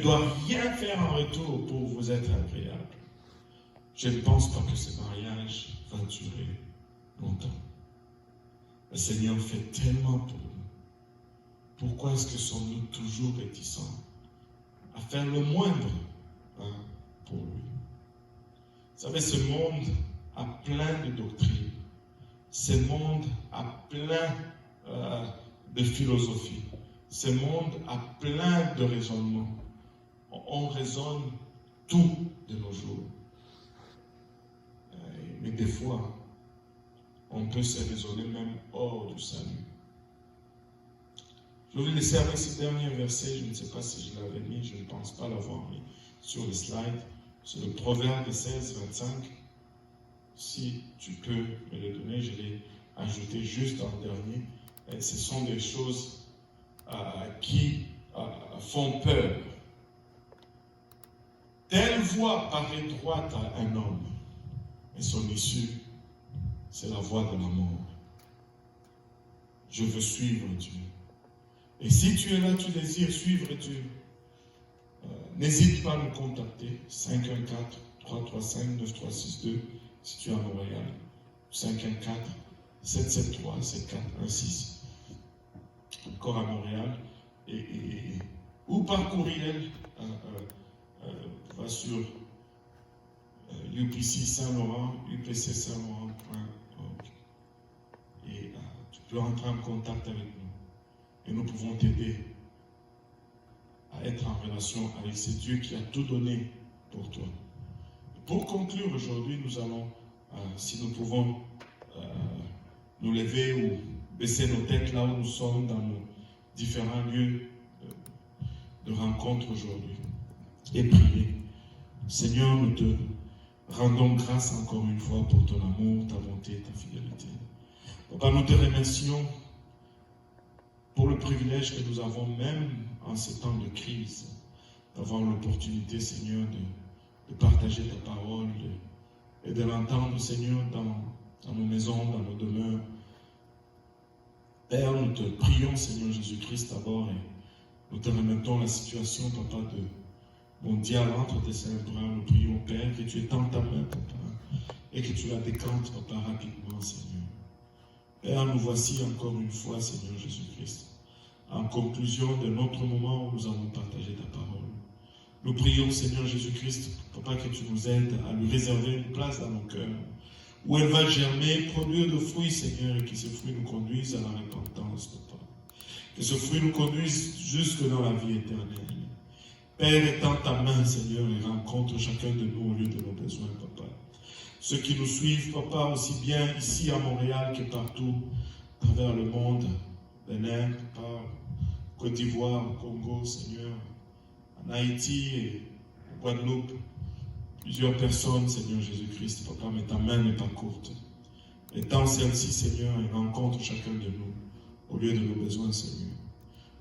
ne dois rien faire en retour pour vous être agréable. Je ne pense pas que ce mariage va durer longtemps. Le Seigneur fait tellement pour nous. Pourquoi est-ce que sommes-nous toujours réticents à faire le moindre pour lui? Vous savez, ce monde a plein de doctrines. Ce monde a plein de philosophie. Ce monde a plein de raisonnements. On raisonne tout de nos jours. Mais des fois, on peut se raisonner même hors du salut. Je vais vous laisser avec ce dernier verset. Je ne sais pas si je l'avais mis, je ne pense pas l'avoir mis sur le slide. C'est le Proverbe 16, 25. Si tu peux me le donner, je l'ai ajouté juste en dernier. Et ce sont des choses qui font peur. Telle voie paraît droite à un homme, et son issue, c'est la voie de la mort. Je veux suivre Dieu. Et si tu es là, tu désires suivre Dieu, n'hésite pas à nous contacter. 514-335-9362 si tu es à Montréal. 514-773-7416. Encore à Montréal. Ou par courriel. Va sur UPC Saint-Laurent, UPC Saint-Laurent.org. Et tu peux entrer en contact avec nous. Et nous pouvons t'aider à être en relation avec ce Dieu qui a tout donné pour toi. Pour conclure aujourd'hui, nous allons, si nous pouvons nous lever ou baisser nos têtes là où nous sommes dans nos différents lieux de rencontre aujourd'hui et prier. Seigneur, nous te rendons grâce encore une fois pour ton amour, ta bonté, ta fidélité. Papa, nous te remercions pour le privilège que nous avons, même en ces temps de crise, d'avoir l'opportunité, Seigneur, de partager ta parole et de l'entendre, Seigneur, dans nos maisons, dans nos demeures. Père, nous te prions, Seigneur Jésus-Christ, d'abord, et nous te remettons la situation, Papa, mondiale entre tes saints bras. Nous prions, Père, que tu étends ta main, Papa, et que tu la décantes, Papa, rapidement, Seigneur. Père, nous voici encore une fois, Seigneur Jésus-Christ, en conclusion de notre moment où nous avons partagé ta parole. Nous prions, Seigneur Jésus-Christ, Papa, que tu nous aides à lui réserver une place dans nos cœurs, où elle va germer, produire de fruits, Seigneur, et que ces fruits nous conduisent à la repentance, Papa. Que ce fruit nous conduise jusque dans la vie éternelle. Père, étends ta main, Seigneur, et rencontre chacun de nous au lieu de nos besoins, Papa. Ceux qui nous suivent, Papa, aussi bien ici à Montréal que partout, à travers le monde, Bénin, Papa, Côte d'Ivoire, au Congo, Seigneur, en Haïti et en Guadeloupe, plusieurs personnes, Seigneur Jésus-Christ, Papa, mais ta main n'est pas courte. Étends celle-ci, Seigneur, et rencontre chacun de nous au lieu de nos besoins, Seigneur.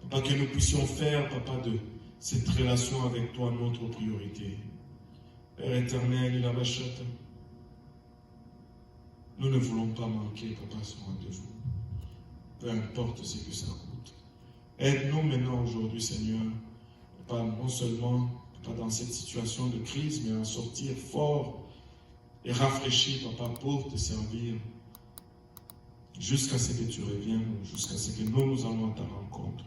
Papa, que nous puissions faire, Papa, de cette relation avec toi notre priorité. Père éternel, il a rachète. Nous ne voulons pas manquer, Papa, ce rendez-vous. Peu importe ce que ça coûte. Aide-nous maintenant aujourd'hui, Seigneur, Papa, non seulement Papa, dans cette situation de crise, mais à sortir fort et rafraîchi, Papa, pour te servir jusqu'à ce que tu reviennes, jusqu'à ce que nous allons à ta rencontre.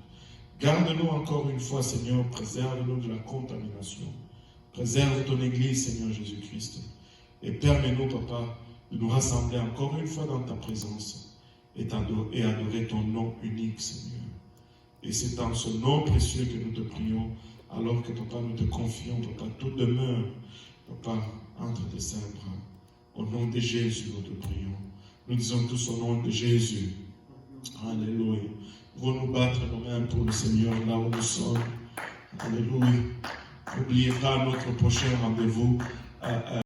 Garde-nous encore une fois, Seigneur, préserve-nous de la contamination. Préserve ton Église, Seigneur Jésus-Christ. Et permets-nous, Papa, de nous rassembler encore une fois dans ta présence et adorer ton nom unique, Seigneur. Et c'est en ce nom précieux que nous te prions, alors que, Papa, nous te confions, Papa, toute demeure, Papa, entre tes saints bras. Au nom de Jésus, nous te prions. Nous disons tous au nom de Jésus. Alléluia. Nous allons nous battre nos mains pour le Seigneur là où nous sommes. Alléluia. N'oubliez pas notre prochain rendez-vous